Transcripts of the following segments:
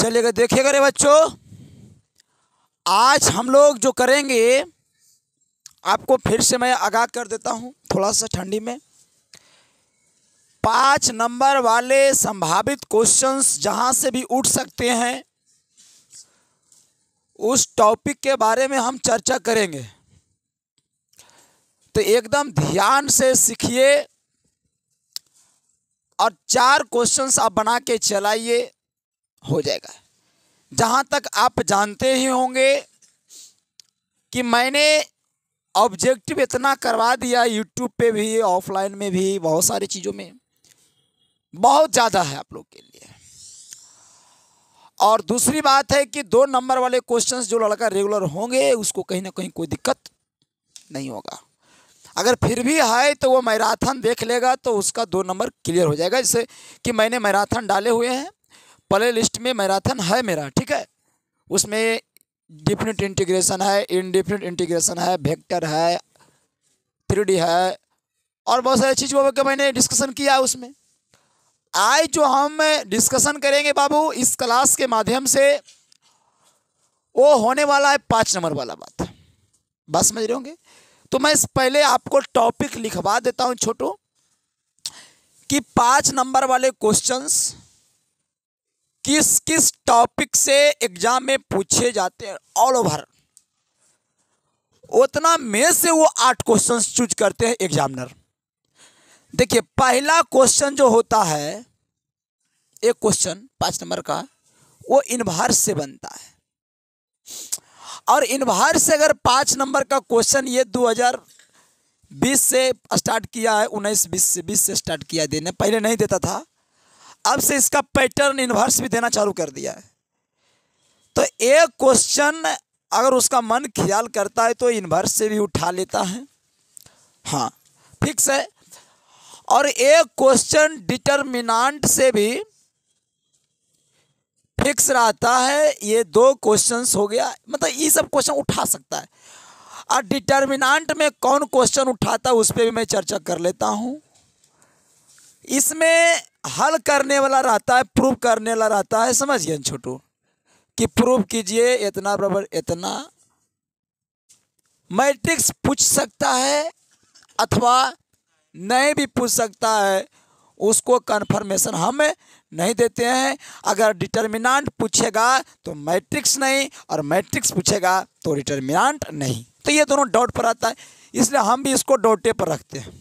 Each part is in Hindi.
चलिएगा देखिएगा रे बच्चों, आज हम लोग जो करेंगे आपको फिर से मैं आगाह कर देता हूँ थोड़ा सा ठंडी में। 5 नंबर वाले संभावित क्वेश्चंस जहाँ से भी उठ सकते हैं उस टॉपिक के बारे में हम चर्चा करेंगे। तो एकदम ध्यान से सीखिए और 4 क्वेश्चंस आप बना के चलाइए, हो जाएगा। जहाँ तक आप जानते ही होंगे कि मैंने ऑब्जेक्टिव इतना करवा दिया, यूट्यूब पे भी ऑफलाइन में भी बहुत सारी चीज़ों में, बहुत ज़्यादा है आप लोग के लिए। और दूसरी बात है कि 2 नंबर वाले क्वेश्चंस जो लड़का रेगुलर होंगे उसको कहीं ना कहीं कोई दिक्कत नहीं होगा। अगर फिर भी है तो वो मैराथन देख लेगा तो उसका 2 नंबर क्लियर हो जाएगा। जैसे कि मैंने मैराथन डाले हुए हैं, प्ले लिस्ट में मैराथन है मेरा, ठीक है। उसमें डिफिनिट इंटीग्रेशन है, इनडिफिनिट इंटीग्रेशन है, वेक्टर है, 3D है और बहुत सारी चीज़ों का मैंने डिस्कशन किया है उसमें। आज जो हम डिस्कशन करेंगे बाबू इस क्लास के माध्यम से वो होने वाला है 5 नंबर वाला बात, बस समझ रहे होंगे। तो मैं पहले आपको टॉपिक लिखवा देता हूं छोटो कि 5 नंबर वाले क्वेश्चंस किस किस टॉपिक से एग्जाम में पूछे जाते हैं ऑल ओवर। उतना में से वो 8 क्वेश्चंस चूज करते हैं एग्जामिनर। देखिए पहला क्वेश्चन जो होता है, एक क्वेश्चन 5 नंबर का, वो इनवर्स से बनता है। और इनवर्स से अगर 5 नंबर का क्वेश्चन ये 2020 से स्टार्ट किया है, 19-20 से स्टार्ट किया देने, पहले नहीं देता था, अब से इसका पैटर्न इनवर्स भी देना चालू कर दिया है। तो एक क्वेश्चन अगर उसका मन ख्याल करता है तो इनवर्स से भी उठा लेता है, हाँ फिक्स है। और एक क्वेश्चन डिटर्मिनेंट से भी फिक्स रहता है। ये 2 क्वेश्चंस हो गया, मतलब ये सब क्वेश्चन उठा सकता है। और डिटर्मिनेंट में कौन क्वेश्चन उठाता है उस पर भी मैं चर्चा कर लेता हूँ। इसमें हल करने वाला रहता है, प्रूव करने वाला रहता है, समझ गए छोटू, कि प्रूव कीजिए इतना बराबर इतना। मैट्रिक्स पूछ सकता है अथवा नहीं भी पूछ सकता है, उसको कन्फर्मेशन हम नहीं देते हैं। अगर डिटर्मिनेंट पूछेगा तो मैट्रिक्स नहीं, और मैट्रिक्स पूछेगा तो डिटर्मिनेंट नहीं, तो ये दोनों डॉट पर आता है, इसलिए हम भी इसको डॉटे पर रखते हैं।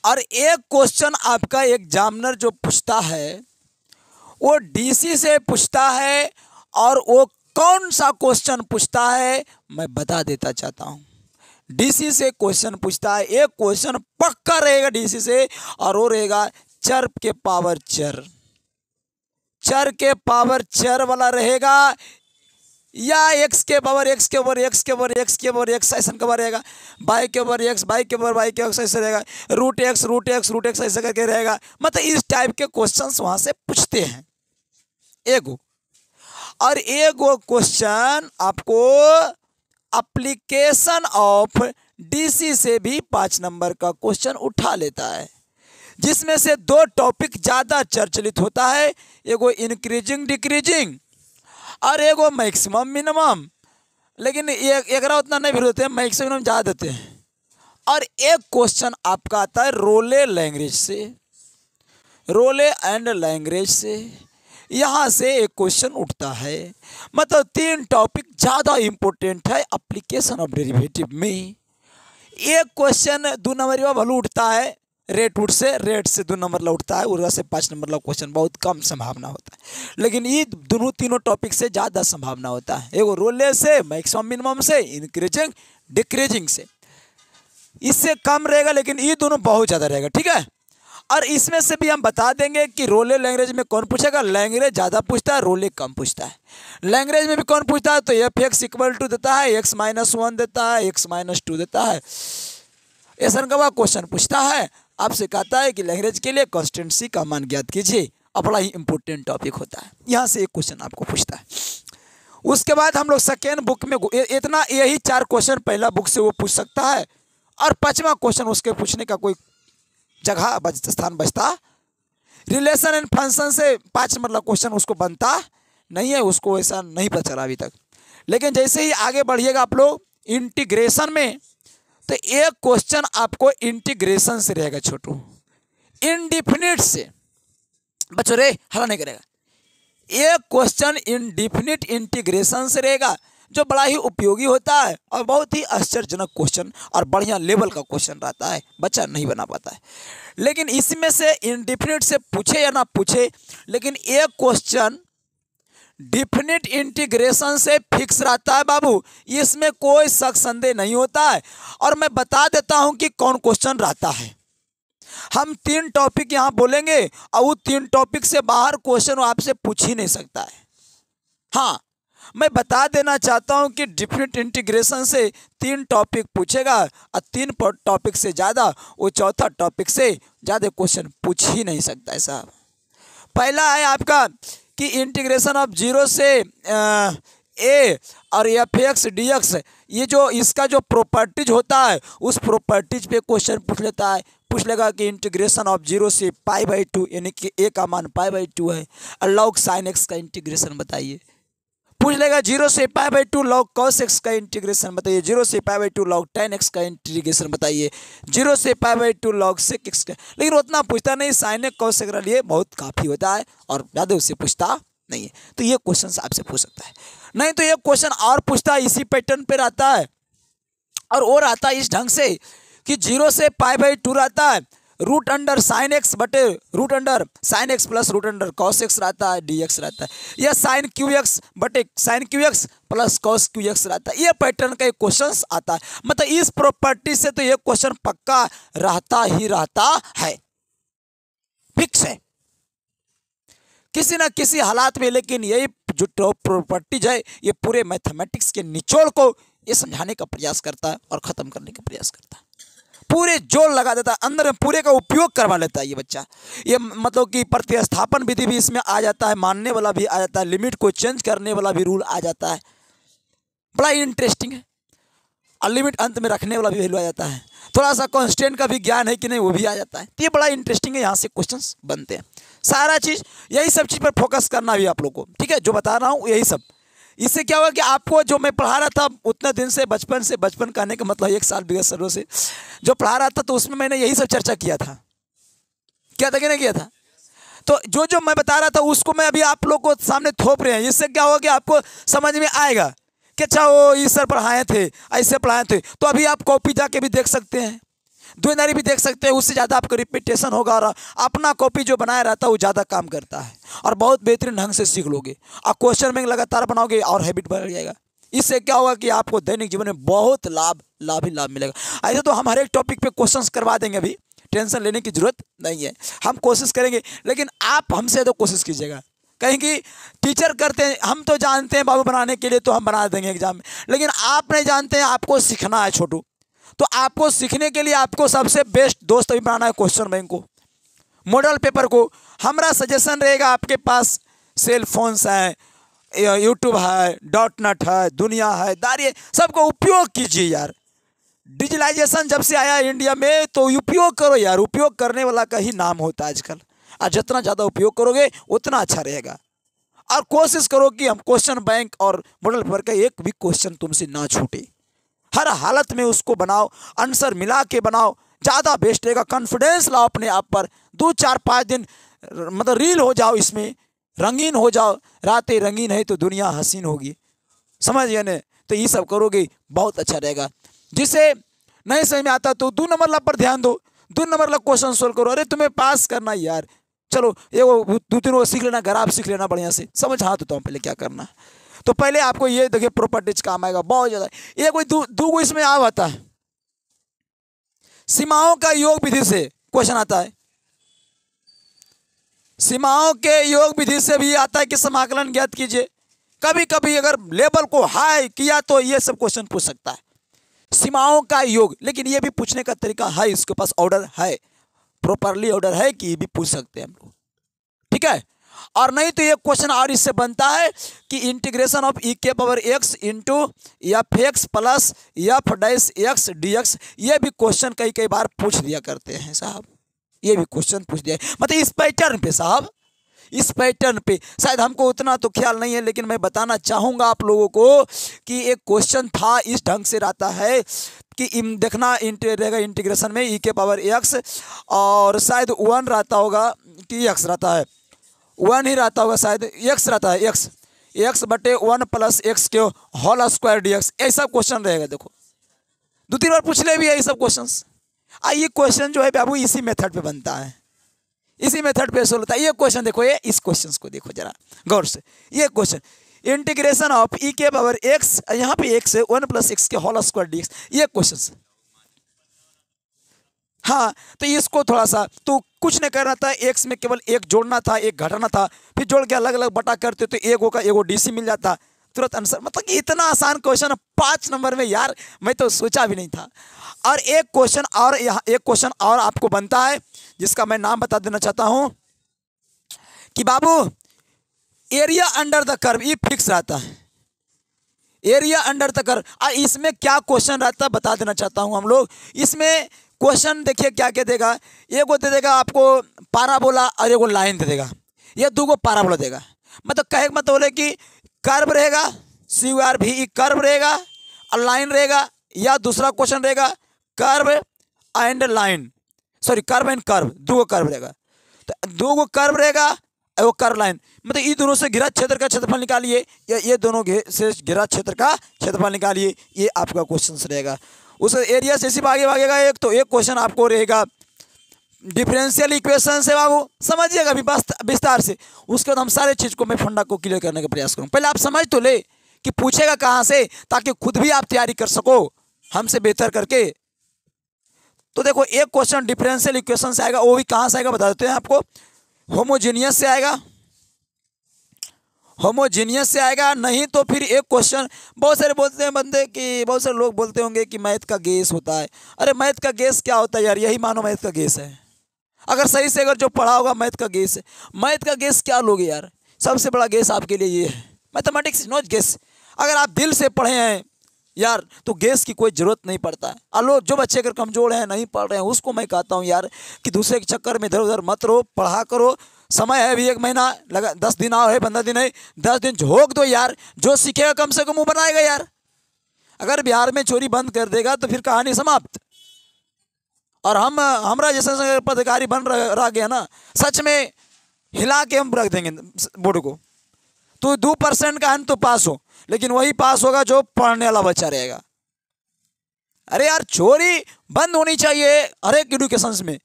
और एक क्वेश्चन आपका एग्जामिनर जो पूछता है वो डीसी से पूछता है, और वो कौन सा क्वेश्चन पूछता है मैं बता देता चाहता हूँ। डीसी से क्वेश्चन पूछता है, एक क्वेश्चन पक्का रहेगा डीसी से, और वो रहेगा चर के पावर चर, चर के पावर चर वाला रहेगा, या एक्स के पावर एक्स के पावर एक्स के पावर एक्स के पावर एक्स ऐसा का रहेगा, बाई के पावर एक्स बाई के पावर बाई के एक्स ऐसे रहेगा, root x root x root x ऐसे करके रहेगा। मतलब इस टाइप के क्वेश्चंस वहाँ से पूछते हैं एगो। और एगो क्वेश्चन आपको एप्लीकेशन ऑफ डीसी से भी 5 नंबर का क्वेश्चन उठा लेता है, जिसमें से 2 टॉपिक ज़्यादा चर्चित होता है, एगो इंक्रीजिंग डिक्रीजिंग और एगो मैक्सिमम मिनिमम। लेकिन एक उतना नहीं भी होते हैं, मैक्सिमम मिनिमम ज़्यादा देते हैं। और एक क्वेश्चन आपका आता है रोले लैंग्वेज से, रोले एंड लैंग्वेज से, यहाँ से एक क्वेश्चन उठता है। मतलब 3 टॉपिक ज़्यादा इम्पोर्टेंट है एप्लीकेशन ऑफ डेरिवेटिव में। एक क्वेश्चन 2 नंबर का भले उठता है रेट उठ से, रेट से 2 नंबर ला उठता है, उर्जा से 5 नंबर ला क्वेश्चन बहुत कम संभावना होता है। लेकिन ये दोनों तीनों टॉपिक से ज़्यादा संभावना होता है, एगो रोले से, मैक्सिमम मिनिमम से, इंक्रीजिंग डिक्रीजिंग से। इससे कम रहेगा लेकिन ये दोनों बहुत ज़्यादा रहेगा, ठीक है। और इसमें से भी हम बता देंगे कि रोले लैंग्वेज में कौन पूछेगा, लैंग्वेज ज़्यादा पूछता है, रोले कम पूछता है। लैंग्वेज में भी कौन पूछता है तो एफ एक्स इक्वल टू देता है, x-1 देता है, x-2 देता है, ऐसा का क्वेश्चन पूछता है। आपसे कहता है कि लैंग्वेज के लिए कॉन्स्टेंसी का मान ज्ञात कीजिए, बड़ा ही इंपॉर्टेंट टॉपिक होता है, यहाँ से एक क्वेश्चन आपको पूछता है। उसके बाद हम लोग सेकेंड बुक में इतना यही 4 क्वेश्चन पहला बुक से वो पूछ सकता है, और 5वां क्वेश्चन उसके पूछने का कोई जगह स्थान बचता रिलेशन एंड फंक्शन से 5 नंबर का क्वेश्चन उसको बनता नहीं है, उसको ऐसा नहीं पता चला अभी तक। लेकिन जैसे ही आगे बढ़िएगा आप लोग इंटीग्रेशन में, तो एक क्वेश्चन आपको इंटीग्रेशन से रहेगा छोटू, इनडिफिनिट से। बच्चों रे हला नहीं करेगा। एक क्वेश्चन इनडिफिनिट इंटीग्रेशन से रहेगा, जो बड़ा ही उपयोगी होता है और बहुत ही आश्चर्यजनक क्वेश्चन और बढ़िया लेवल का क्वेश्चन रहता है, बच्चा नहीं बना पाता है। लेकिन इसमें से इनडिफिनिट से पूछे या ना पूछे, लेकिन एक क्वेश्चन डिफिनिट इंटीग्रेशन से फिक्स रहता है बाबू, इसमें कोई शक संदेह नहीं होता है। और मैं बता देता हूं कि कौन क्वेश्चन रहता है। हम 3 टॉपिक यहां बोलेंगे और वो 3 टॉपिक से बाहर क्वेश्चन आपसे पूछ ही नहीं सकता है। हाँ, मैं बता देना चाहता हूं कि डिफिनिट इंटीग्रेशन से 3 टॉपिक पूछेगा और 3 टॉपिक से ज़्यादा वो चौथा टॉपिक से ज़्यादा क्वेश्चन पूछ ही नहीं सकता है साहब। पहला है आपका कि इंटीग्रेशन ऑफ 0 से ए और fx dx, ये जो इसका जो प्रॉपर्टीज होता है उस प्रॉपर्टीज पे क्वेश्चन पूछ लेगा कि इंटीग्रेशन ऑफ 0 से π/2 यानी कि a का मान π/2 है और log sin x का इंटीग्रेशन बताइए। पूछ लेगा 0 से π/2 log cos x का इंटीग्रेशन बताइए, 0 से π/2 log tan x का इंटीग्रेशन बताइए, 0 से π/2 log sec x का। लेकिन उतना पूछता नहीं, sin x cos x के लिए बहुत काफ़ी होता है और ज़्यादा उससे पूछता नहीं है। तो ये क्वेश्चन आपसे पूछ सकता है। नहीं तो ये क्वेश्चन और पूछता है, इसी पैटर्न पे रहता है और वो रहता है इस ढंग से कि 0 से π/2 रहता है रूट अंडर साइन एक्स बटे root under sine X plus root under cos X रहता है, dx रहता है, या साइन क्यू एक्स बटे sine cube X plus cos cube X रहता है। ये पैटर्न का एक क्वेश्चन आता है। मतलब इस प्रॉपर्टी से तो ये क्वेश्चन पक्का रहता ही रहता है, फिक्स है किसी ना किसी हालात में। लेकिन यही जो प्रॉपर्टीज है ये पूरे मैथमेटिक्स के निचोड़ को ये समझाने का प्रयास करता है और ख़त्म करने का प्रयास करता है, पूरे जोर लगा देता है, अंदर में पूरे का उपयोग करवा लेता है ये बच्चा। ये मतलब कि प्रतिस्थापन विधि भी इसमें आ जाता है, मानने वाला भी आ जाता है, लिमिट को चेंज करने वाला भी रूल आ जाता है, बड़ा इंटरेस्टिंग है। और लिमिट अंत में रखने वाला भी वैल्यू आ जाता है, थोड़ा सा कांस्टेंट का भी ज्ञान है कि नहीं वो भी आ जाता है। तो ये बड़ा इंटरेस्टिंग है, यहाँ से क्वेश्चंस बनते हैं। सारा चीज़ यही सब चीज़ पर फोकस करना भी आप लोग को, ठीक है, जो बता रहा हूँ यही सब। इससे क्या हुआ कि आपको जो मैं पढ़ा रहा था उतने दिन से, बचपन कहने का मतलब 1 साल विगत सालों से जो पढ़ा रहा था, तो उसमें मैंने यही सब चर्चा किया था कि नहीं किया था। तो जो मैं बता रहा था उसको मैं अभी आप लोग को सामने थोप रहे हैं। इससे क्या होगा कि आपको समझ में आएगा कि अच्छा वो इस सर पढ़ाए थे, ऐसे पढ़ाए थे। तो अभी आप कॉपी जाके भी देख सकते हैं, दुनियादारी भी देख सकते हैं, उससे ज़्यादा आपका रिपीटेशन होगा और अपना कॉपी जो बनाया रहता है वो ज़्यादा काम करता है और बहुत बेहतरीन ढंग से सीख लोगे और क्वेश्चन बैंक लगातार बनाओगे और हैबिट बढ़ जाएगा। इससे क्या होगा कि आपको दैनिक जीवन में बहुत लाभ ही लाभ मिलेगा। ऐसे तो हम हर एक टॉपिक पे क्वेश्चंस करवा देंगे, अभी टेंशन लेने की जरूरत नहीं है, हम कोशिश करेंगे। लेकिन आप हमसे तो कोशिश कीजिएगा, कहीं कि टीचर करते हैं, हम तो जानते हैं बाबू बनाने के लिए तो हम बना देंगे एग्जाम में, लेकिन आप नहीं जानते हैं, आपको सीखना है छोटू। तो आपको सीखने के लिए आपको सबसे बेस्ट दोस्त अभी बनाना है क्वेश्चन बैंक को, मॉडल पेपर को। हमारा सजेशन रहेगा, आपके पास सेल फोन्स हैं, यूट्यूब है, .NET है, दुनिया है, दारी, सबको उपयोग कीजिए यार। डिजिटलाइजेशन जब से आया इंडिया में तो उपयोग करो यार, उपयोग करने वाला का ही नाम होता है आजकल। और जितना ज़्यादा उपयोग करोगे उतना अच्छा रहेगा। और कोशिश करो कि हम क्वेश्चन बैंक और मॉडल पेपर का एक भी क्वेश्चन तुमसे ना छूटे, हर हालत में उसको बनाओ, आंसर मिला के बनाओ, ज़्यादा बेस्ट रहेगा। कॉन्फिडेंस लाओ अपने आप पर, 2-4-5 दिन मतलब रील हो जाओ, इसमें रंगीन हो जाओ। रातें रंगीन है तो दुनिया हसीन होगी, समझ गए न? तो ये सब करोगे बहुत अच्छा रहेगा। जिसे नहीं समझ में आता तो 2 नंबर ला पर ध्यान दो, 2 नंबर ला क्वेश्चन सोल्व करो। अरे तुम्हें पास करना यार, चलो ये 2-3 सीख लेना, घर आप सीख लेना बढ़िया से, समझ हाँ तो पहले क्या करना है। तो पहले आपको ये देखिए प्रॉपर्टीज काम आएगा बहुत ज़्यादा। ये कोई दो इसमें आ आता है, सीमाओं का योग विधि से क्वेश्चन आता है, सीमाओं के योग विधि से भी आता है कि समाकलन ज्ञात कीजिए। कभी कभी अगर लेवल को हाई किया तो ये सब क्वेश्चन पूछ सकता है, सीमाओं का योग। लेकिन ये भी पूछने का तरीका है, इसके पास ऑर्डर है, प्रॉपरली ऑर्डर है कि ये भी पूछ सकते हैं हम लोग, ठीक है। और नहीं तो ये क्वेश्चन और इससे बनता है कि integration of e⁻x into f(x) plus f' x dx, ये भी क्वेश्चन कई बार पूछ दिया करते हैं साहब, ये भी क्वेश्चन पूछ दिया है, मतलब इस पैटर्न पे साहब, इस पैटर्न पे। शायद हमको उतना तो ख्याल नहीं है, लेकिन मैं बताना चाहूँगा आप लोगों को कि एक क्वेश्चन था इस ढंग से रहता है कि देखना रहेगा इंटीग्रेशन में ई के पावर एक्स, और शायद 1 रहता होगा कि एक्स रहता है, 1 ही रहता होगा शायद, एक्स रहता है, एक्स बटे 1 प्लस एक्स के होल स्क्वायर डी एक्स, ऐसा क्वेश्चन रहेगा। देखो 2-3 बार पूछ ले भी है ये सब क्वेश्चन। ये क्वेश्चन जो है बाबू इसी मेथड पे बनता है, इसी मेथड पे सोल्व होता है। ये क्वेश्चन देखो, ये इस क्वेश्चन को देखो जरा गौर से। ये क्वेश्चन इंटीग्रेशन ऑफ ई के पावर एक्स, यहाँ पे एक्स है 1 प्लस एक्स के होल स्क्वायर डी एक्स, ये क्वेश्चन। हाँ तो इसको थोड़ा सा तो कुछ नहीं करना था, एक्स में केवल एक जोड़ना था, एक घटाना था, फिर जोड़ के अलग अलग बटा करते तो एगो का एगो डीसी मिल जाता, तुरंत आंसर। मतलब कि इतना आसान क्वेश्चन 5 नंबर में यार, मैं तो सोचा भी नहीं था। और एक क्वेश्चन और, यहाँ एक क्वेश्चन और आपको बनता है जिसका मैं नाम बता देना चाहता हूँ कि बाबू एरिया अंडर द कर्व, ये फिक्स रहता है, एरिया अंडर द कर्व। इसमें क्या क्वेश्चन रहता है बता देना चाहता हूँ हम लोग। इसमें क्वेश्चन देखिए क्या क्या देगा, एगो दे देगा आपको पाराबोला और एगो लाइन दे देगा, ये 2 पाराबोला देगा। मतलब कहे मतलब बोले कि कर्व रहेगा, CURV कर्व रहेगा और लाइन रहेगा, या दूसरा क्वेश्चन रहेगा curve and line, sorry curve and curve, 2 curve रहेगा, तो 2 कर्व रहेगा और वो कर्व लाइन। मतलब ये दोनों से घिरा क्षेत्र का क्षेत्रफल निकालिए, या ये दोनों से घिरा क्षेत्र का क्षेत्रफल निकालिए, ये आपका क्वेश्चन रहेगा। उस एरिया से सिर्फ आगे भागेगा एक, तो एक क्वेश्चन आपको रहेगा डिफरेंशियल इक्वेशन से बाबू, समझिएगा अभी विस्तार से। उसके बाद हम सारे चीज़ को मैं फंडा को क्लियर करने का प्रयास करूँ। पहले आप समझ तो ले कि पूछेगा कहाँ से, ताकि खुद भी आप तैयारी कर सको हमसे बेहतर करके। तो देखो एक क्वेश्चन डिफरेंशियल इक्वेशन से आएगा, वो भी कहाँ से आएगा बता देते हैं आपको, होमोजीनियस से आएगा, होमोजीनियस से आएगा। नहीं तो फिर एक क्वेश्चन, बहुत सारे बोलते हैं बंदे कि, बहुत सारे लोग बोलते होंगे कि मैथ का गेस होता है। अरे मैथ का गेस क्या होता है यार, यही मानो मैथ का गेस है। अगर सही से अगर जो पढ़ा होगा मैथ का गेस है, मैथ का गेस क्या लोगे यार, सबसे बड़ा गेस आपके लिए ये है, मैथमेटिक्स नॉट गेस। अगर आप दिल से पढ़े हैं यार तो गैस की कोई ज़रूरत नहीं पड़ता है। अलो जो बच्चे अगर कमज़ोर हैं, नहीं पढ़ रहे हैं, उसको मैं कहता हूँ यार कि दूसरे के चक्कर में इधर उधर मत रहो, पढ़ा करो। समय है अभी 1 महीना लगा, 10 दिन और है, 15 दिन है, 10 दिन झोंक दो यार, जो सीखेगा कम से कम वो बनाएगा यार। अगर बिहार में चोरी बंद कर देगा तो फिर कहानी समाप्त। और हमारा जैसे पदाधिकारी बन रह गया ना, सच में हिला के हम रख देंगे बोर्ड को। तो 2% का है तो पास हो, लेकिन वही पास होगा जो पढ़ने वाला बच्चा रहेगा। अरे यार चोरी बंद होनी चाहिए हर एक एजुकेशन में,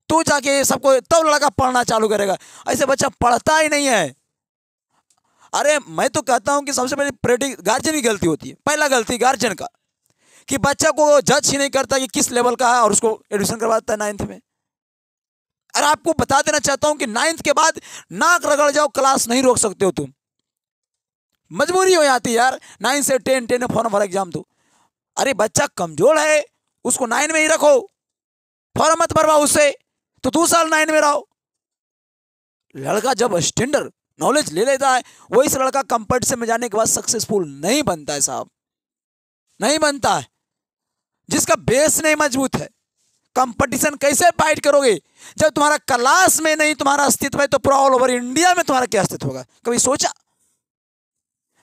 तो जाके सबको तब लड़का पढ़ना चालू करेगा। ऐसे बच्चा पढ़ता ही नहीं है। अरे मैं तो कहता हूं कि सबसे पहले गार्जियन की गलती होती है, पहला गलती गार्जियन का, कि बच्चा को जज ही नहीं करता कि किस लेवल का है और उसको एडमिशन करवा देता है 9th में। अरे आपको बता देना चाहता हूं कि 9th के बाद नाक रगड़ जाओ, क्लास नहीं रोक सकते हो तुम, मजबूरी हो जाती है यार। 9 से 10, 10 फॉर एग्जाम दो। अरे बच्चा कमजोर है, उसको 9 में ही रखो, फॉर्म मत भरवाओ उससे, तो 2 साल 9 में रहो। लड़का जब स्टैंडर्ड नॉलेज ले लेता है, वही से लड़का कंपटीशन में जाने के बाद सक्सेसफुल नहीं बनता है साहब, नहीं बनता है। जिसका बेस नहीं मजबूत है, कंपटीशन कैसे फाइट करोगे जब तुम्हारा क्लास में नहीं तुम्हारा अस्तित्व है, तो पूरा ऑल ओवर इंडिया में तुम्हारा क्या अस्तित्व होगा? कभी सोचा?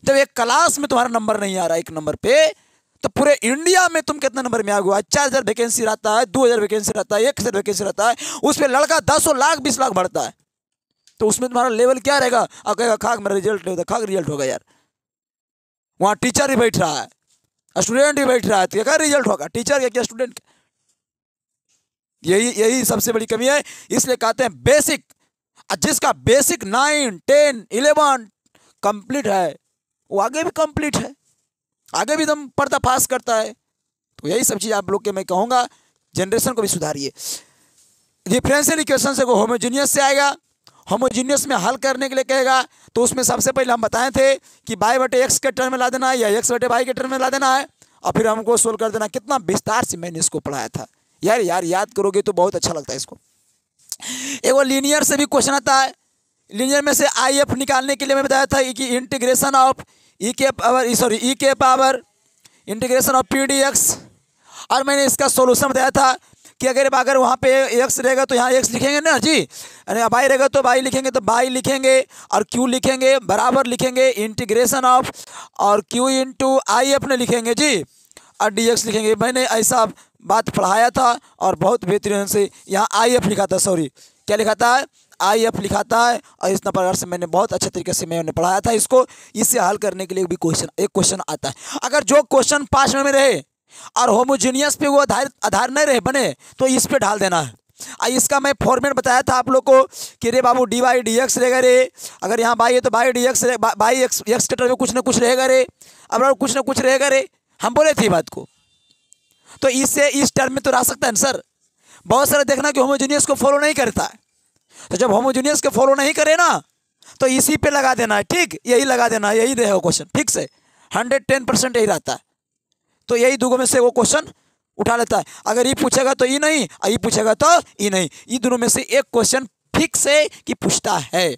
जब एक क्लास में तुम्हारा नंबर नहीं आ रहा 1 नंबर पे, तो पूरे इंडिया में तुम कितने नंबर में आ गए? 4000 वैकेंसी रहता है, 2000 वैकेंसी रहता है, 1000 वैकेंसी रहता है, उस पर लड़का 10 लाख 20 लाख बढ़ता है, तो उसमें तुम्हारा लेवल क्या रहेगा? और कहेगा खाक मेरा रिजल्ट नहीं होता, खाक रिजल्ट होगा यार। वहाँ टीचर भी बैठ रहा है, स्टूडेंट भी बैठ रहा है, तो क्या रिजल्ट होगा? टीचर क्या स्टूडेंट का? यही सबसे बड़ी कमी है। इसलिए कहते हैं बेसिक, जिसका बेसिक 9, 10, 11 कंप्लीट है, वो आगे भी कंप्लीट है, आगे भी एकदम पर्दा पास करता है। तो यही सब चीज़ आप लोग के मैं कहूँगा, जनरेशन को भी सुधारिए। डिफरेंशियल इक्वेशन से को होमोजीनियस से आएगा, होमोजीनियस में हल करने के लिए कहेगा, तो उसमें सबसे पहले हम बताए थे कि y/x के टर्म में ला देना है या x/y के टर्म में ला देना है, और फिर हमको सोल्व कर देना। कितना विस्तार से मैंने इसको पढ़ाया था यार याद करोगे तो बहुत अच्छा लगता है इसको। एगो लीनियर से भी क्वेश्चन आता है, लीनियर में से IF निकालने के लिए मैं बताया था कि इंटीग्रेशन ऑफ ई के पावर इंटीग्रेशन ऑफ PDX, और मैंने इसका सॉल्यूशन बताया था कि अगर वहाँ पे एक्स रहेगा तो यहाँ एक्स लिखेंगे ना जी, यानी वाई रहेगा तो वाई लिखेंगे, तो वाई लिखेंगे और क्यू लिखेंगे, बराबर लिखेंगे इंटीग्रेशन ऑफ और क्यू इंटू आई अपने लिखेंगे जी, और डी एक्स लिखेंगे। मैंने ऐसा बात पढ़ाया था और बहुत बेहतरीन से यहाँ आई एफ लिखा था, सॉरी क्या लिखा था, आई एफ लिखा था। और इस प्रकार से मैंने बहुत अच्छे तरीके से मैंने पढ़ाया था इसको। इसे हल करने के लिए भी एक क्वेश्चन आता है। अगर जो क्वेश्चन 5 में रहे और होमोजीनियस पे वो आधार नहीं रहे बने तो इस पे ढाल देना है। इसका मैं फॉर्मेट बताया था आप लोग को कि रे बाबू डी वाई डी एक्स रहेगा रे, अगर यहाँ बाई है तो by D x by x के टर्म में कुछ ना कुछ रहेगा रे, अब कुछ ना कुछ रहेगा रे, हम बोले थे बात को। तो इससे इस टर्म में तो रह सकता है ना सर। बहुत सारे देखना कि होमोजीनियस को फॉलो नहीं करता है, तो जब होमोजीनियस को फॉलो नहीं करे ना तो इसी पे लगा देना है, ठीक, यही लगा देना है, यही रहेगा क्वेश्चन ठीक से 110% यही रहता है। तो यही दोनों में से वो क्वेश्चन उठा लेता है। अगर ये पूछेगा तो ये नहीं, ये पूछेगा तो ये नहीं, ये दोनों में से एक क्वेश्चन फिक्स है कि पूछता है।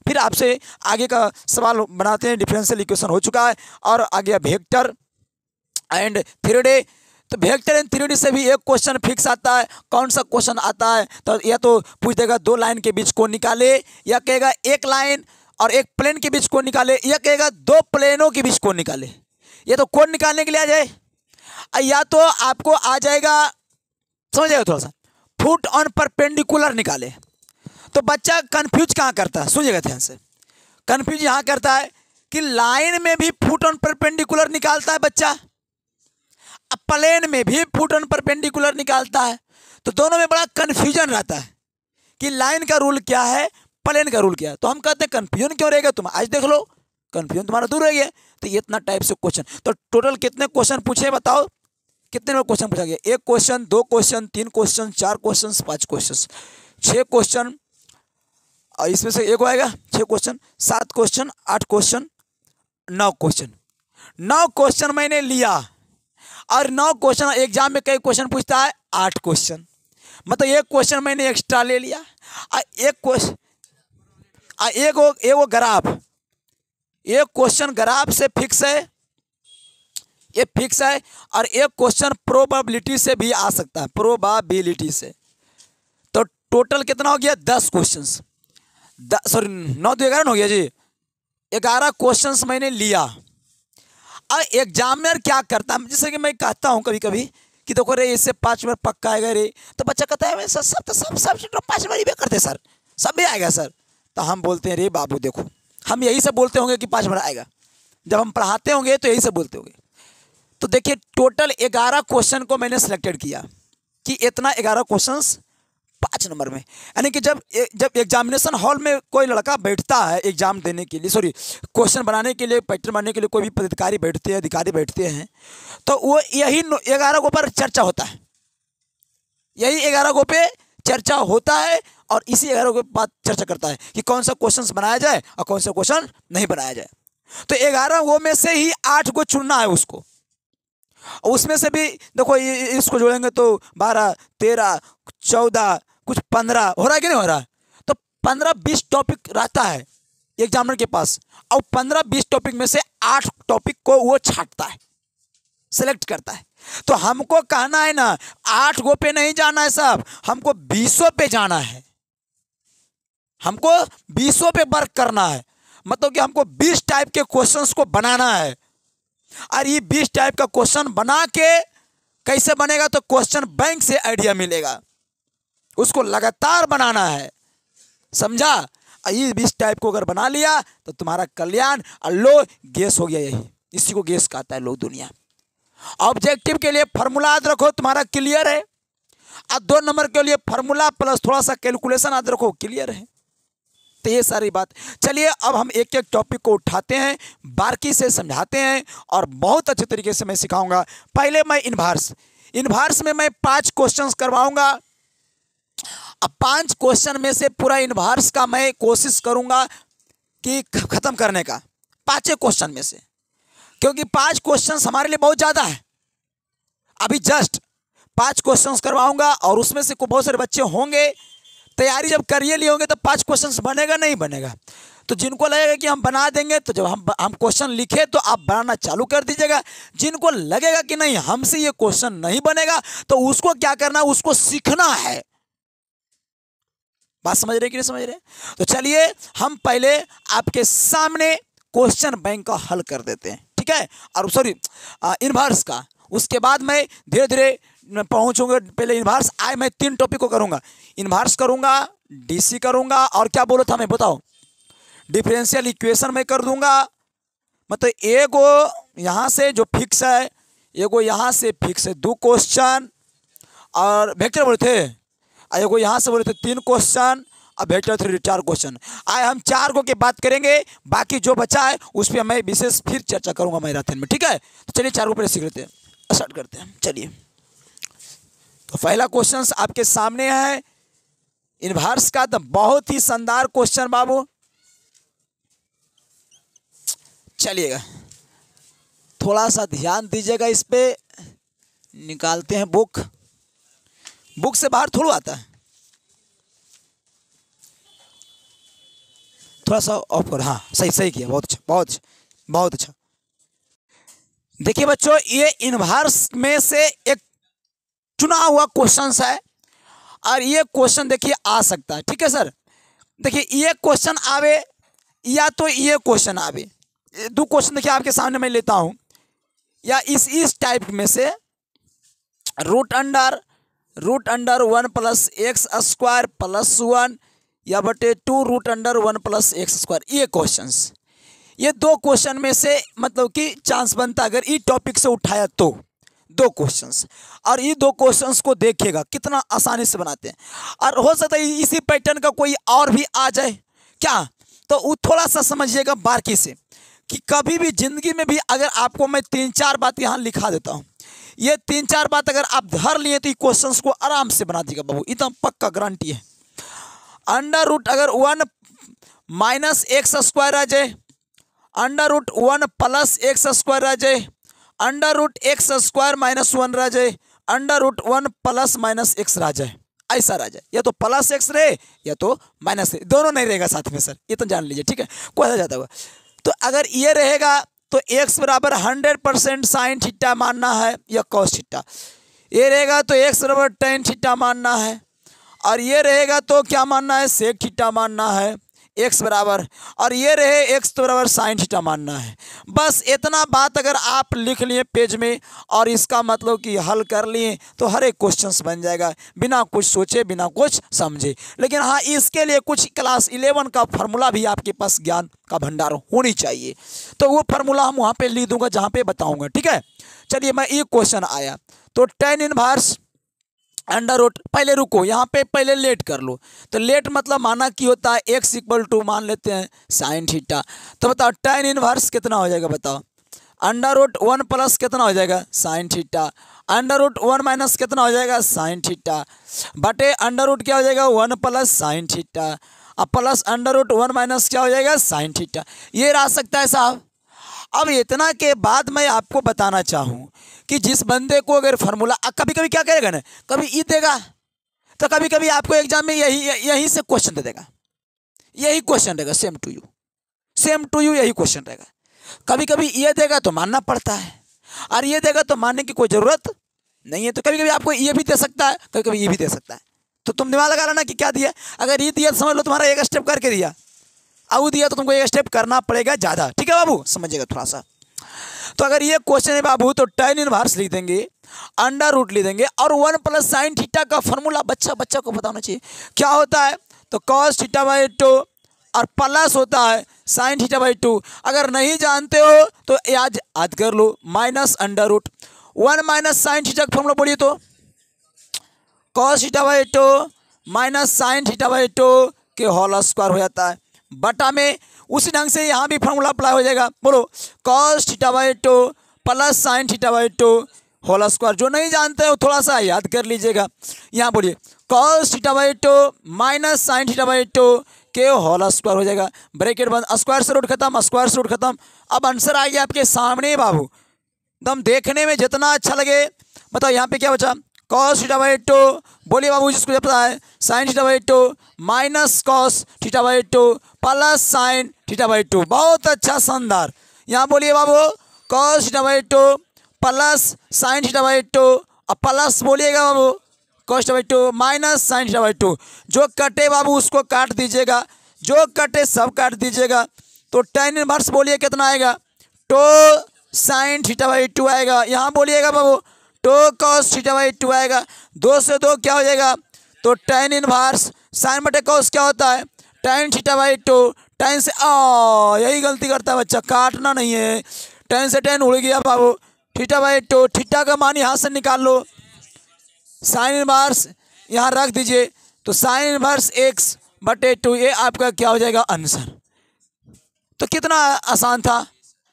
फिर आपसे आगे का सवाल बनाते हैं। डिफरेंशियल इक्वेशन हो चुका है और आ गया वेक्टर एंड 3D। तो वेक्टर एंड 3D से भी एक क्वेश्चन फिक्स आता है। कौन सा क्वेश्चन आता है, तो या तो पूछ देगा 2 लाइन के बीच को निकाले, या कहेगा 1 लाइन और 1 प्लेन के बीच को निकाले, या कहेगा 2 प्लेनों के बीच को निकाले। ये तो कोड निकालने के लिए आ जाए, या तो आपको आ जाएगा, समझ जाएगा थोड़ा सा, फुट ऑन परपेंडिकुलर निकाले। तो बच्चा कंफ्यूज कहाँ करता है, सुनिएगा ध्यान से, कंफ्यूज यहाँ करता है कि लाइन में भी फुट ऑन परपेंडिकुलर निकालता है बच्चा, प्लेन में भी फुट ऑन परपेंडिकुलर निकालता है। तो दोनों में बड़ा कन्फ्यूजन रहता है कि लाइन का रूल क्या है, प्लेन का रूल क्या है। तो हम कहते हैं कन्फ्यूजन क्यों रहेगा, तुम आज देख लो, कन्फ्यूजन तुम्हारा दूर रह गया। तो ये इतना टाइप से क्वेश्चन, तो टोटल कितने क्वेश्चन पूछे बताओ, कितने में क्वेश्चन पूछा गया, 1 question, 2 question, 3 question, 4 question, 5 question, 6 question, और इसमें से एक आएगा 6 question, 7 question, 8 question, 9 question. 9 question मैंने लिया और 9 क्वेश्चन एग्जाम में कई क्वेश्चन पूछता है, 8 क्वेश्चन, मतलब 1 क्वेश्चन मैंने एक्स्ट्रा ले लिया। और एक क्वेश्चन एगो ग्राफ, एक क्वेश्चन ग्राफ से फिक्स है, ये फिक्स है, और एक क्वेश्चन प्रोबेबिलिटी से भी आ सकता है, प्रोबेबिलिटी से। तो टोटल कितना हो गया, 10 क्वेश्चन, सॉरी 9 तो 11 हो गया जी, 11 क्वेश्चन मैंने लिया। और एग्जामिनर क्या करता है, जैसे कि मैं कहता हूँ कभी कभी कि देखो रे इससे 5 नंबर पक्का आएगा रे, तो बच्चा कहता है सर सब तो सब 5 नंबर भी करते सर, सब भी आएगा सर। तो हम बोलते हैं रे बाबू देखो, हम यही सब बोलते होंगे कि 5 नंबर आएगा, जब हम पढ़ाते होंगे तो यही सब बोलते होंगे। तो देखिए टोटल 11 क्वेश्चन को मैंने सिलेक्टेड किया कि इतना 11 क्वेश्चंस 5 नंबर में, यानी कि जब एग्जामिनेशन हॉल में कोई लड़का बैठता है एग्जाम देने के लिए, सॉरी क्वेश्चन बनाने के लिए, पैटर्न बनाने के लिए कोई भी पदाधिकारी बैठते हैं, अधिकारी बैठते हैं, तो वो यही 11 गो पर चर्चा होता है, यही 11 गो पे चर्चा होता है, और इसी 11 के बाद चर्चा करता है कि कौन सा क्वेश्चन बनाया जाए और कौन सा क्वेश्चन नहीं बनाया जाए। तो 11 गो में से ही 8 को चुनना है उसको, उसमें से भी देखो इसको जोड़ेंगे तो 12, 13, 14, कुछ 15 हो रहा है कि नहीं हो रहा है। तो 15-20 टॉपिक रहता है एग्जामिनर के पास, और 15-20 टॉपिक में से 8 टॉपिक को वो छांटता है, सेलेक्ट करता है। तो हमको कहना है ना 8 गो पे नहीं जाना है साहब, हमको 20 पे जाना है, हमको 20 पे वर्क करना है। मतलब कि हमको 20 टाइप के क्वेश्चंस को बनाना है, और ये 20 टाइप का क्वेश्चन बना के कैसे बनेगा, तो क्वेश्चन बैंक से आइडिया मिलेगा, उसको लगातार बनाना है, समझा। ये 20 टाइप को अगर बना लिया तो तुम्हारा कल्याण। और लो गेस हो गया, यही इसी को गेस कहता है लोग दुनिया। ऑब्जेक्टिव के लिए फार्मूला याद रखो, तुम्हारा क्लियर है। और 2 नंबर के लिए फार्मूला प्लस थोड़ा सा कैलकुलेशन याद रखो, क्लियर है। तो ये सारी बात। चलिए अब हम एक एक टॉपिक को उठाते हैं, बारीकी से समझाते हैं, और बहुत अच्छे तरीके से मैं सिखाऊंगा। पहले मैं इन्वर्स में मैं 5 क्वेश्चंस करवाऊंगा। अब 5 क्वेश्चन में से पूरा इन्वर्स का मैं कोशिश करूंगा कि ख़त्म करने का, 5 क्वेश्चन में से, क्योंकि 5 क्वेश्चंस हमारे लिए बहुत ज़्यादा है। अभी जस्ट 5 क्वेश्चंस करवाऊंगा, और उसमें से बहुत सारे बच्चे होंगे तैयारी जब करिए लिए होंगे तो 5 क्वेश्चंस बनेगा नहीं बनेगा। तो जिनको लगेगा कि हम बना देंगे तो जब हम क्वेश्चन लिखे तो आप बनाना चालू कर दीजिएगा। जिनको लगेगा कि नहीं हमसे ये क्वेश्चन नहीं बनेगा तो उसको क्या करना है, उसको सीखना है। बात समझ रहे कि नहीं समझ रहे? तो चलिए हम पहले आपके सामने क्वेश्चन बैंक का हल कर देते हैं, ठीक है, और सॉरी इनवर्स का। उसके बाद मैं धीरे धीरे पहुंचूंगा। पहले इनवर्स आए, मैं 3 टॉपिक को करूंगा, इनवर्स करूंगा, डीसी करूंगा, और क्या बोला था मैं बताओ, डिफरेंशियल इक्वेशन में कर दूंगा। मतलब एगो यहाँ से जो फिक्स है, एगो यहाँ से फिक्स है 2 क्वेश्चन, और वेक्टर बोले थे एगो यहाँ से बोले थे 3 क्वेश्चन, और वेक्टर 3 4 क्वेश्चन। आए हम 4 को की बात करेंगे, बाकी जो बचा है उस पर मैं विशेष फिर चर्चा करूंगा मैराथन में, ठीक है। तो चलिए 4 को पहले सीख लेते हैं, स्टार्ट करते हैं। चलिए तो पहला क्वेश्चन आपके सामने है इनवर्स का। तो बहुत ही शानदार क्वेश्चन बाबू, चलिएगा थोड़ा सा ध्यान दीजिएगा इस पे। निकालते हैं बुक से बाहर थोड़ा आता है, थोड़ा सा ऑफ कर। हाँ सही किया, बहुत अच्छा बहुत अच्छा बहुत अच्छा। देखिए बच्चों, ये इनवर्स में से एक चुना हुआ क्वेश्चन है, और ये क्वेश्चन देखिए आ सकता है, ठीक है सर। देखिए ये क्वेश्चन आवे या तो ये क्वेश्चन आवे, 2 क्वेश्चन देखिए आपके सामने मैं लेता हूं, या इस टाइप में से रूट अंडर 1 + x² + 1 या बटे 2 रूट अंडर 1 + x²। ये क्वेश्चंस, ये 2 क्वेश्चन में से मतलब कि चांस बनता अगर ये टॉपिक से उठाया तो 2 क्वेश्चंस, और ये 2 क्वेश्चंस को देखिएगा कितना आसानी से बनाते हैं। और हो सकता है इसी पैटर्न का कोई और भी आ जाए क्या, तो वो थोड़ा सा समझिएगा बारीकी से कि कभी भी जिंदगी में भी अगर आपको मैं 3-4 बात यहाँ लिखा देता हूँ, ये 3-4 बात अगर आप धर लिए तो ये क्वेश्चंस को आराम से बना देगा बाबू, इतना पक्का गारंटी है। अंडर रूट अगर 1 - x² आ जाए, अंडर रूट 1 + x² आ जाए, अंडर रूट x² - 1 रह जाए, अंडर रूट 1 ± x रह जाए, ऐसा रह जाए, या तो प्लस x रहे या तो माइनस, दोनों नहीं रहेगा साथ में सर, ये तो जान लीजिए, ठीक है। कोई जाता हुआ तो अगर ये रहेगा तो x बराबर 100% साइन थीटा मानना है या कॉस थीटा, ये रहेगा तो x बराबर टेन थीटा मानना है, और ये रहेगा तो क्या मानना है, सेक थीटा मानना है x बराबर, और ये रहे x तो बराबर साइन थीटा मानना है। बस इतना बात अगर आप लिख लिए पेज में और इसका मतलब कि हल कर लिए तो हर एक क्वेश्चंस बन जाएगा बिना कुछ सोचे बिना कुछ समझे। लेकिन हाँ, इसके लिए कुछ क्लास 11 का फार्मूला भी आपके पास ज्ञान का भंडार होनी चाहिए, तो वो फार्मूला हम वहाँ पे लिख दूंगा जहाँ पे बताऊँगा, ठीक है। चलिए मैं ये क्वेश्चन आया तो tan इनवर्स अंडर रूट, पहले रुको यहाँ पे पहले लेट कर लो, तो लेट मतलब माना कि होता है x = मान लेते हैं साइन थीटा, तो बताओ tan इनवर्स कितना हो जाएगा, बताओ अंडर रूट 1 प्लस कितना हो जाएगा sine theta, under root 1 minus कितना हो जाएगा साइन थीटा, बटे अंडर रूट क्या हो जाएगा 1 प्लस साइन थीटा, अब प्लस अंडर रूट 1 माइनस क्या हो जाएगा साइन थीटा, ये रह सकता है साहब। अब इतना के बाद मैं आपको बताना चाहूँ कि जिस बंदे को अगर फार्मूला कभी कभी क्या करेगा ना, कभी ई देगा तो कभी कभी आपको एग्जाम में यही से क्वेश्चन दे देगा, यही क्वेश्चन रहेगा सेम टू यू यही क्वेश्चन रहेगा। कभी कभी ये देगा तो मानना पड़ता है, और ये देगा तो मानने की कोई ज़रूरत नहीं है। तो कभी कभी आपको ये भी दे सकता है, कभी कभी ये भी दे सकता है, तो तुम दिमाग लगा लेना कि क्या दिया। अगर ये दिया तो समझ लो तुम्हारा एक स्टेप करके दिया, अब दिया तो तुमको एक स्टेप करना पड़ेगा ज़्यादा, ठीक है बाबू, समझिएगा थोड़ा सा। तो अगर ये क्वेश्चन है बाबू तो tan इनवर्स लिख देंगे, अंडर रूट लिख देंगे, और 1 प्लस साइन थीटा का फॉर्मूला बच्चा को पता होना चाहिए क्या होता है, तो cos θ/2 और प्लस होता है साइन θ/2। अगर नहीं जानते हो तो याद कर लो, minus under root 1 minus sine theta का फॉर्मूला बोलिए तो cos θ/2 माइनस साइन θ/2 के होल स्क्वायर हो जाता है, बटा में उसी ढंग से यहाँ भी फॉर्मूला अप्लाई हो जाएगा। बोलो cos θ/2 plus sine θ/2 whole square. जो नहीं जानते हो थोड़ा सा याद कर लीजिएगा, यहाँ बोलिए cos θ/2 माइनस साइन θ/2 के होल स्क्वायर हो जाएगा, ब्रैकेट बंद, स्क्वायर से रूट खत्म, स्क्वायर से रूट खत्म। अब आंसर आ गया आपके सामने बाबू, एकदम देखने में जितना अच्छा लगे। बताओ यहाँ पे क्या बचा, cos θ/2 बोलिए बाबू जिसको पता है, sine θ/2 minus cos θ/2 plus sine theta by two. बहुत अच्छा, शानदार। यहाँ बोलिए बाबू cos theta by two plus sine theta by two, अब प्लस बोलिएगा बाबू cos theta by two minus sine theta by two. जो कटे बाबू उसको काट दीजिएगा, जो कटे सब काट दीजिएगा। तो tan इनवर्स बोलिए कितना आएगा, two sine theta by two आएगा। यहाँ बोलिएगा बाबू two cos theta by two आएगा। 2 से 2 क्या हो जाएगा, तो tan इनवर्स साइन बटे कॉस क्या होता है, tan theta by two. tan से यही गलती करता है बच्चा, काटना नहीं है। tan से tan उड़ गया बाबू, थीटा बाई टू, थीटा का मान यहाँ से निकाल लो, साइन इनवर्स यहाँ रख दीजिए। तो साइन इनवर्स x बटे टू, ये आपका क्या हो जाएगा आंसर। तो कितना आसान था,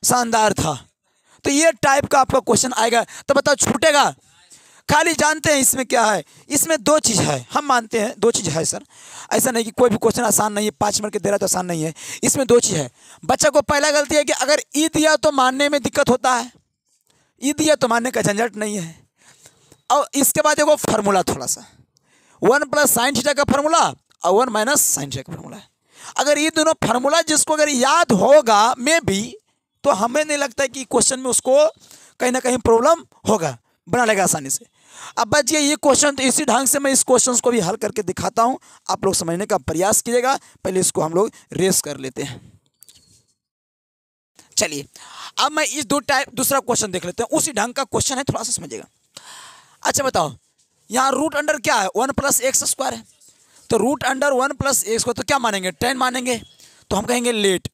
शानदार था। तो ये टाइप का आपका क्वेश्चन आएगा। तो बताओ छूटेगा, खाली जानते हैं इसमें क्या है। इसमें 2 चीज़ है, हम मानते हैं 2 चीज़ है सर। ऐसा नहीं कि कोई भी क्वेश्चन आसान नहीं है, 5 मिनट के दे रहा तो आसान नहीं है। इसमें 2 चीज़ है। बच्चा को पहला गलती है कि अगर ई दिया तो मानने में दिक्कत होता है, ई दिया तो मानने का झंझट नहीं है। और इसके बाद देखो फार्मूला थोड़ा सा, 1 प्लस साइन थीटा का फार्मूला और 1 माइनस साइन थीटा का फार्मूला है। अगर ये दोनों फार्मूला जिसको अगर याद होगा में भी, तो हमें नहीं लगता है कि क्वेश्चन में उसको कहीं ना कहीं प्रॉब्लम होगा, बना लेगा आसानी से। अब बच्चे ये क्वेश्चन, तो इसी ढंग से मैं इस क्वेश्चन को भी हल करके दिखाता हूँ, आप लोग समझने का प्रयास कीजिएगा। पहले इसको हम लोग रेस कर लेते हैं। चलिए अब मैं इस दूसरा क्वेश्चन देख लेते हैं, उसी ढंग का क्वेश्चन है, थोड़ा सा समझिएगा। अच्छा बताओ, यहाँ रूट अंडर क्या है, 1 प्लस एक्स स्क्वायर है। तो रूट अंडर 1 प्लस एक्स को तो क्या मानेंगे, tan मानेंगे। तो हम कहेंगे लेट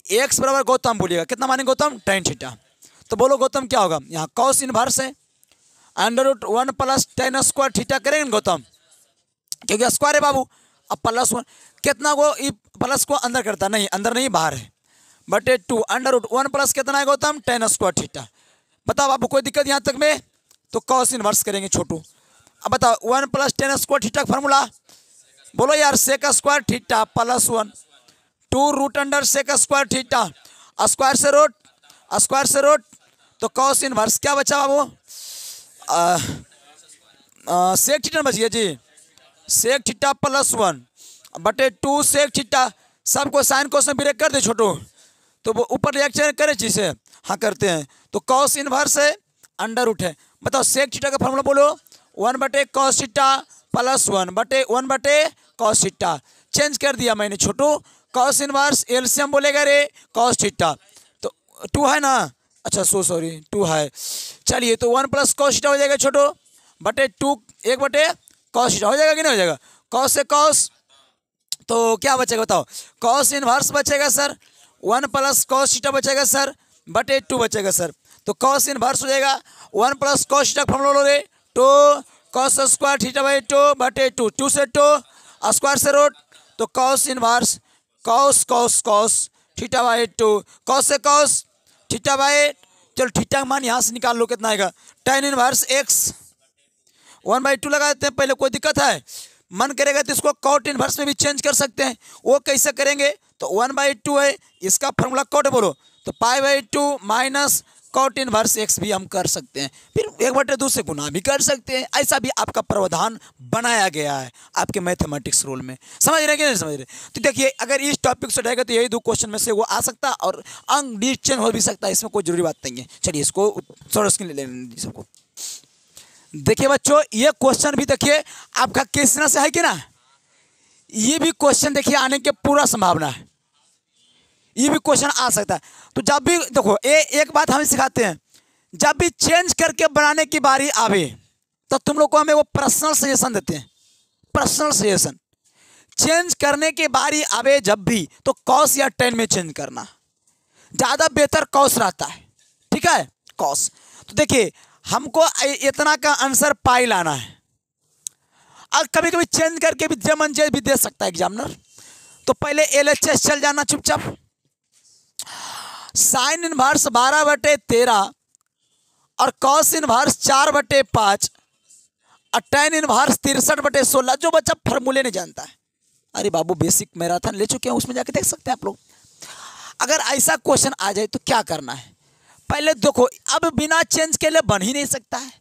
एक्स बराबर गौतम, बोलिएगा कितना मानेंगे गौतम, tan थीटा। तो बोलो गौतम क्या होगा, यहाँ कॉस इनवर्स है, under root 1 plus tan square theta करेंगे गौतम, क्योंकि स्क्वायर है बाबू। अब प्लस 1 कितना को, प्लस को अंदर करता नहीं, अंदर नहीं बाहर है, बटे 2 अंडर रूट 1 प्लस कितना है गौतम, tan स्क्वायर थीटा। बताओ बाबू कोई दिक्कत यहाँ तक में, तो कॉस इनवर्स करेंगे छोटू। अब बताओ 1 प्लस tan स्क्वायर थीटा का फार्मूला, बोलो यार sec square theta plus 1 2 root under sec square theta, square से रूट, स्क्वायर से रूट, तो कॉस इनवर्स क्या बचा बाबू, सेक थीटा बच गया जी, सेक थीटा प्लस 1 बटे 2 सेक थीटा। सबको साइन कोस में ब्रेक कर दे छोटू, तो वो ऊपर रिएक्शन करे जिसे, हाँ करते हैं। तो कॉस इनवर्स है, अंडर रूट है। बताओ सेक थीटा का फॉर्मूला बोलो, 1 बटे कॉस थीटा प्लस 1 बटे कॉस थीटा। चेंज कर दिया मैंने छोटू, कॉस इनवर्स एलसीएम बोलेगा रे कॉस थीटा, तो 2 है ना, अच्छा सॉरी 2 है। चलिए तो 1 प्लस कॉस थीटा हो जाएगा छोटू, बटे 2 1 बटे कॉस थीटा हो जाएगा कि नहीं हो जाएगा, कॉस से कॉस, तो क्या बचेगा बताओ, कॉस इनवर्स बचेगा सर, 1 प्लस कॉस थीटा बचेगा सर, बटे 2 बचेगा सर। तो कॉस इनवर्स हो जाएगा 1 प्लस कॉस थीटा फॉर्मूला लो रे, 2 कॉस स्क्वायर थीटा बाई 2 बटे 2, 2 से 2 स्क्वायर से रूट, तो cos inverse cos cos cos theta by 2, cos से कॉस थीटा बाई, चलो थीटा का मान यहाँ से निकाल लो कितना आएगा, tan इनवर्स एक्स 1/2 लगा देते हैं पहले, कोई दिक्कत है, मन करेगा तो इसको कॉट इनवर्स में भी चेंज कर सकते हैं। वो कैसे करेंगे, तो 1/2 है, इसका फॉर्मूला कॉट बोलो, तो π/2 माइनस कॉट इनवर्स एक्स भी हम कर सकते हैं, फिर 1/2 से गुना भी कर सकते हैं। ऐसा भी आपका प्रावधान बनाया गया है आपके मैथमेटिक्स रूल में, समझ रहे हैं कि नहीं समझ रहे। तो देखिए अगर इस टॉपिक से रहेगा तो यही 2 क्वेश्चन में से वो आ सकता है, और अंक डिस्चेंज हो भी सकता है, इसमें कोई जरूरी बात नहीं है। चलिए इसको थोड़ा स्क्रीन ले लेने सबको। देखिए बच्चों ये क्वेश्चन भी देखिए आपका कृष्णा से है कि ना, ये भी क्वेश्चन देखिए आने की पूरा संभावना है, ये भी क्वेश्चन आ सकता है। तो जब भी देखो एक बात हमें सिखाते हैं, जब भी चेंज करके बनाने की बारी आवे तो तुम लोग को हमें वो पर्सनल सजेशन देते हैं, पर्सनल सजेशन। चेंज करने की बारी आवे जब भी, तो कॉस या tan में चेंज करना ज़्यादा बेहतर कॉस रहता है, ठीक है कॉस। तो देखिए हमको इतना का आंसर पाई लाना है, और कभी कभी चेंज करके भी जमन जे भी दे सकता है एग्जामिनर। तो पहले LHS चल जाना चुपचाप, साइन इनवर्स 12/13 और कॉस इनवर्स 4/5 और tan इनवर्स 63/16। जो बच्चा फार्मूले नहीं जानता है, अरे बाबू बेसिक मैराथन ले चुके हैं, उसमें जाके देख सकते हैं आप लोग। अगर ऐसा क्वेश्चन आ जाए तो क्या करना है, पहले देखो अब बिना चेंज के लिए बन ही नहीं सकता है,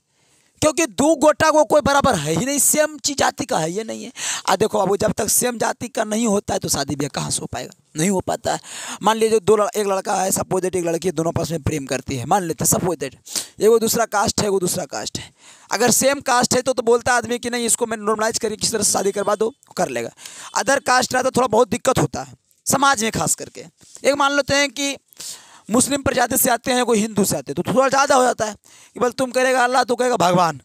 क्योंकि दो गोटा को कोई बराबर है ही नहीं, सेम चीज जाति का है ये नहीं है। देखो बाबू, जब तक सेम जाति का नहीं होता है तो शादी ब्याह कहाँ से हो पाएगा, नहीं हो पाता है। मान लीजिए एक लड़का है, सपोज दैट एक लड़की, दोनों आपस में प्रेम करती है, मान लेते हैं सपोज दैट, एगो दूसरा कास्ट है, एगो दूसरा कास्ट है। अगर सेम कास्ट है तो बोलता है आदमी कि नहीं इसको मैं नॉर्मलाइज करिए, किसी तरह से शादी करवा दो, कर लेगा। अदर कास्ट रहता तो थोड़ा बहुत दिक्कत होता है समाज में खास करके। एक मान लेते हैं कि मुस्लिम प्रजाति से आते हैं, कोई हिंदू से आते हैं, तो थोड़ा ज़्यादा हो जाता है कि बल तुम कहेगा अल्लाह, तो कहेगा भगवान,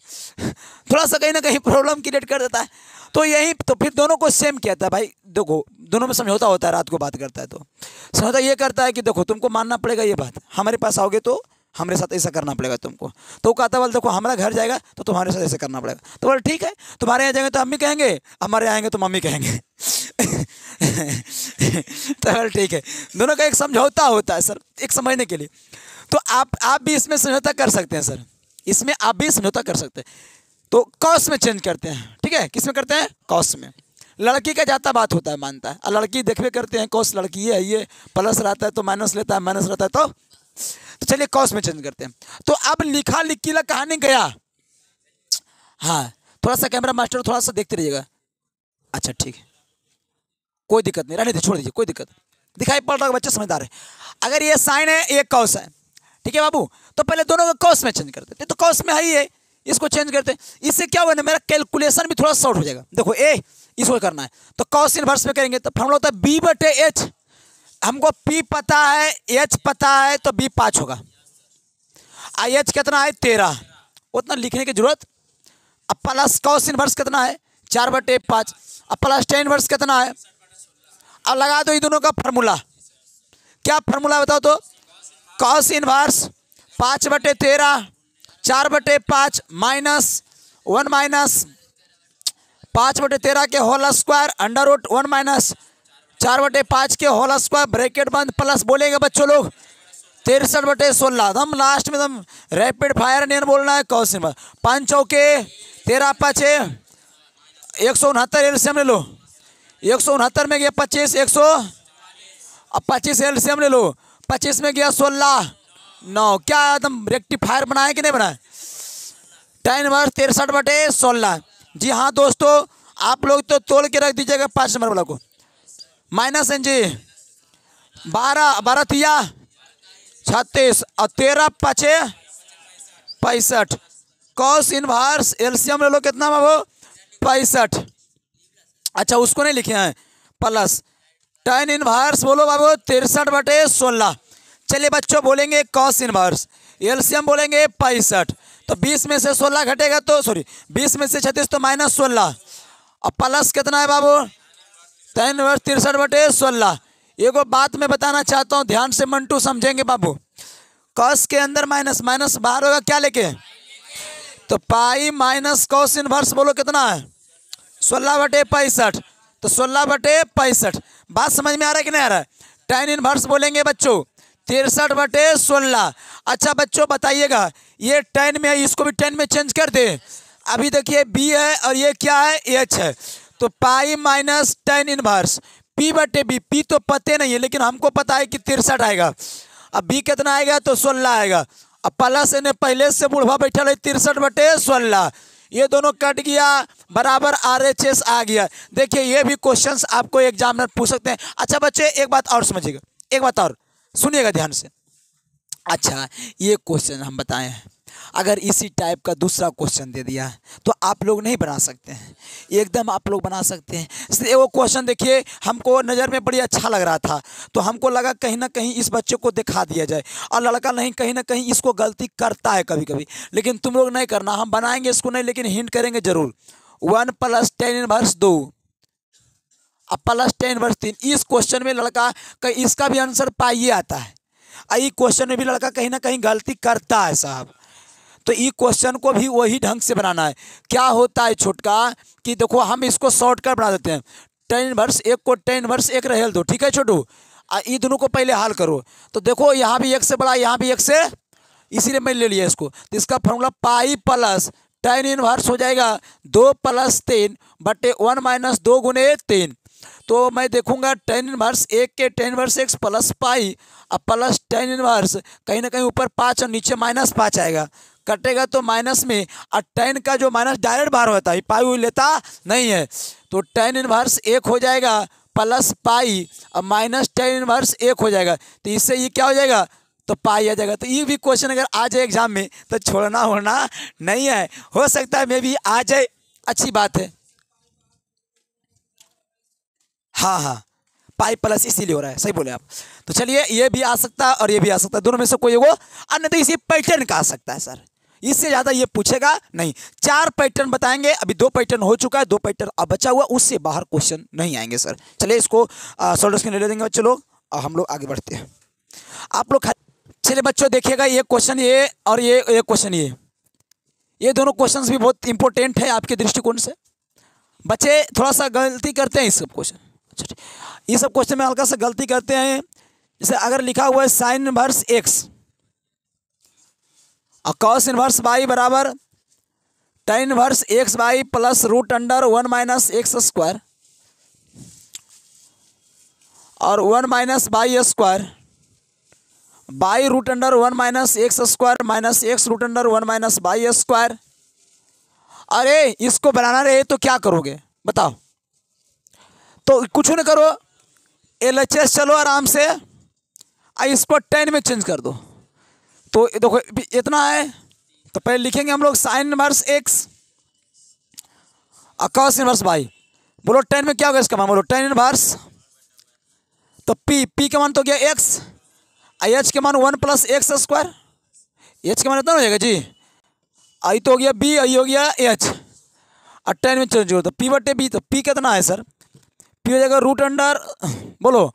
थोड़ा सा कहीं ना कहीं प्रॉब्लम क्रिएट कर देता है। तो यही तो फिर दोनों को सेम कहता है, भाई देखो दोनों में समझौता होता है, रात को बात करता है तो समझौता ये करता है कि देखो तुमको मानना पड़ेगा ये बात, हमारे पास आओगे तो हमारे साथ ऐसा करना पड़ेगा तुमको। तो वो कहता बोल देखो हमारा घर जाएगा तो तुम्हारे साथ ऐसा करना पड़ेगा। तो बोल ठीक है, तुम्हारे यहाँ जाएंगे तो अम्मी कहेंगे, हमारे यहाँ आएंगे तो मम्मी कहेंगे। तो बोल ठीक है, दोनों का एक समझौता होता है सर, एक समझने के लिए। तो आप भी इसमें समझौता कर सकते हैं सर, इसमें आप भी समझौता कर सकते हैं। तो कॉस में चेंज करते हैं, ठीक है, किस में करते हैं, कॉस में। लड़की का जाता बात होता है, मानता है, और लड़की देखवे करते हैं कॉस लड़की है, ये प्लस रहता है तो माइनस लेता है, माइनस रहता है तो चलिए कॉस में चेंज करते हैं। तो अब लिखा लिखी ला कहानी गया। हाँ, थोड़ा सा कैमरा मास्टर थोड़ा सा देखते रहिएगा। अच्छा ठीक है, कोई दिक्कत नहीं, रहने दीजिए, छोड़ दीजिए, कोई दिक्कत, दिखाई पड़ रहा है, बच्चे समझदार है। अगर ये साइन है, ये कॉस है, ठीक है बाबू, तो पहले दोनों को कॉस में चेंज करते हैं। तो कॉस में है ही है, इसको चेंज करते हैं। इससे क्या हुआ ना, मेरा कैलकुलेशन भी थोड़ा शॉर्ट हो जाएगा। देखो इसको करना है तो कॉस इनवर्स में करेंगे तो फॉर्मूला होता है B/H। हमको P पता है, H पता है, तो B 5 होगा। H कितना है, 13, उतना लिखने की जरूरत। अब प्लस कॉस इनवर्स कितना है, 4/5। अब प्लस tan इनवर्स कितना है, अब लगा दो ये दोनों का फार्मूला। क्या फार्मूला बताओ तो, कॉस इनवर्स 5/13 4/5 -1 माइनस 5/13 के होल स्क्वायर √1 माइनस 4/5 के होल स्क्वायर ब्रैकेट बंद प्लस बोलेंगे बच्चों लोग 63/16। हम लास्ट में एकदम रैपिड फायर नहीं बोलना है। कॉस इनवर्स 5 चौके 13 5 169 एलसीएम ले लो। 169 में गया 25, 100 अब 25 एलसीएम ले लो। 25 में गया 16 9। क्या एकदम रेक्टिफायर बनाए कि नहीं बनाए, tan इनवर्स 63/16। जी हाँ दोस्तों, आप लोग तो तोड़ के रख दीजिएगा 5 नंबर वाला को। माइनस एन जी 12 तिया 36 और 13 5 65। कॉस इनवर्स एलसीएम ले लो, कितना बाबू 65। अच्छा उसको नहीं लिखे हैं प्लस tan इनवर्स बोलो बाबू 63/16। चलिए बच्चों बोलेंगे कॉस इनवर्स, एलसीएम बोलेंगे 65। तो 20 में से 16 घटेगा तो 20 में से 36 तो -16 और प्लस कितना है बाबू tan इनवर्स 63/16। एगो बात मैं बताना चाहता हूँ, ध्यान से मंटू समझेंगे बाबू। कॉस के अंदर माइनस माइनस बाहर होगा, क्या लेके तो पाई माइनस कॉस इनवर्स बोलो कितना है 16/65। तो 16/65 बात समझ में आ रहा है कि नहीं आ रहा है। tan इनवर्स बोलेंगे बच्चों 63/16। अच्छा बच्चों बताइएगा, ये tan में है, इसको भी tan में चेंज कर दे। अभी देखिए B है और ये क्या है H है, तो pi minus tan inverse P/B। P तो पते नहीं है लेकिन हमको पता है कि 63 आएगा। अब B कितना आएगा तो 16 आएगा। अब प्लस ने पहले से बुढ़वा बैठा है 63/16। ये दोनों कट गया, बराबर RHS आ गया। देखिए ये भी क्वेश्चंस आपको एग्जाम में पूछ सकते हैं। अच्छा बच्चे एक बात और समझिएगा, एक बात और सुनिएगा ध्यान से। अच्छा ये क्वेश्चन हम बताए हैं, अगर इसी टाइप का दूसरा क्वेश्चन दे दिया तो आप लोग नहीं बना सकते हैं, एकदम आप लोग बना सकते हैं। इसलिए वो क्वेश्चन देखिए हमको नज़र में बड़ी अच्छा लग रहा था, तो हमको लगा कहीं ना कहीं इस बच्चे को दिखा दिया जाए। और लड़का नहीं कहीं ना कहीं इसको गलती करता है कभी कभी, लेकिन तुम लोग नहीं करना, हम बनाएंगे इसको नहीं लेकिन हिंट करेंगे जरूर। 1 + tan इनवर्स 2 अब प्लस tan इनवर्स 3। इस क्वेश्चन में लड़का इसका भी आंसर पाइए आता है, इस क्वेश्चन में भी लड़का कहीं ना कहीं गलती करता है साहब। तो ये क्वेश्चन को भी वही ढंग से बनाना है। क्या होता है छोटका कि देखो हम इसको शॉर्टकट बना देते हैं। tan इनवर्स 1 को tan इनवर्स 1 रहेल दो, ठीक है छोटू, ये दोनों को पहले हल करो। तो देखो यहाँ भी 1 से बड़ा, यहाँ भी 1 से, इसीलिए मैं ले लिया इसको। तो इसका formula pi plus tan inverse हो जाएगा 2 + 3/1 - 2 × 3। तो मैं देखूंगा tan इनवर्स 1 के tan inverse x plus pi अब प्लस tan इनवर्स कहीं ना कहीं ऊपर 5 और नीचे -5 आएगा। कटेगा तो माइनस में, और टेन का जो माइनस डायरेक्ट बाहर होता है, पाई हुई लेता नहीं है, तो टेन इनवर्स 1 हो जाएगा प्लस पाई, और माइनस टेन इनवर्स 1 हो जाएगा, तो इससे ये क्या हो जाएगा, तो पाई आ जाएगा। तो ये भी क्वेश्चन अगर आ जाए एग्जाम में तो छोड़ना होना नहीं है, हो सकता है मे भी आ जाए, अच्छी बात है। हाँ हाँ, पाई प्लस इसीलिए हो रहा है, सही बोले आप। तो चलिए ये भी आ सकता है और ये भी आ सकता है, दोनों में से कोई वो, अन्य तो इसी पैटर्न का आ सकता है सर, इससे ज़्यादा ये पूछेगा नहीं। 4 पैटर्न बताएंगे, अभी 2 पैटर्न हो चुका है, 2 पैटर्न अब बचा हुआ, उससे बाहर क्वेश्चन नहीं आएंगे सर। चलिए इसको सॉल्यूशन ले देंगे, चलो हम लोग आगे बढ़ते हैं। आप लोग चलिए बच्चों देखिएगा, ये क्वेश्चन ये और ये क्वेश्चन ये दोनों क्वेश्चंस भी बहुत इंपॉर्टेंट है आपके दृष्टिकोण से। बच्चे थोड़ा सा गलती करते हैं इस सब क्वेश्चन, ये सब क्वेश्चन में हल्का सा गलती करते हैं। जैसे अगर लिखा हुआ है साइन इनवर्स एक्स और कॉस इनवर्स वाई बराबर tan inverse x y plus root under 1 minus x square और 1 minus y square by root under 1 minus x square minus x root under 1 minus y square. अरे इसको बनाना रहे तो क्या करोगे बताओ? तो कुछ न करो, LHS चलो आराम से, इसको 10 में चेंज कर दो। तो देखो इतना है, तो पहले लिखेंगे हम लोग साइन इनवर्स एक्स और कॉस इनवर्स वाई। बोलो 10 में क्या होगा इसका मान, बोलो 10 इनवर्स, तो P का मान तो गया x, H के मान 1 प्लस एक्स स्क्वायर, H के मान इतना हो जाएगा जी, आई तो हो गया B, आई हो गया H, और 10 में चेंज हो तो P बटे B, तो P कितना है सर, P हो जाएगा रूट अंडर, बोलो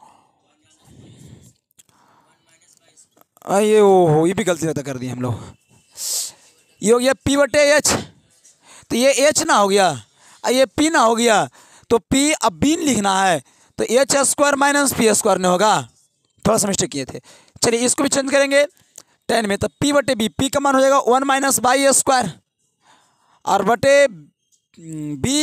ये ओ ये भी गलती रहता कर दी हम लोग, ये हो गया P बटे H, तो ये H ना हो गया और ये P ना हो गया, तो P अब B लिखना है, तो H square minus P square ने होगा, थोड़ा सा मिस्टेक किए थे। चलिए इसको भी चेंज करेंगे 10 में, तो P बटे B, P का मान हो जाएगा 1 माइनस वाई स्क्वायर और बटे B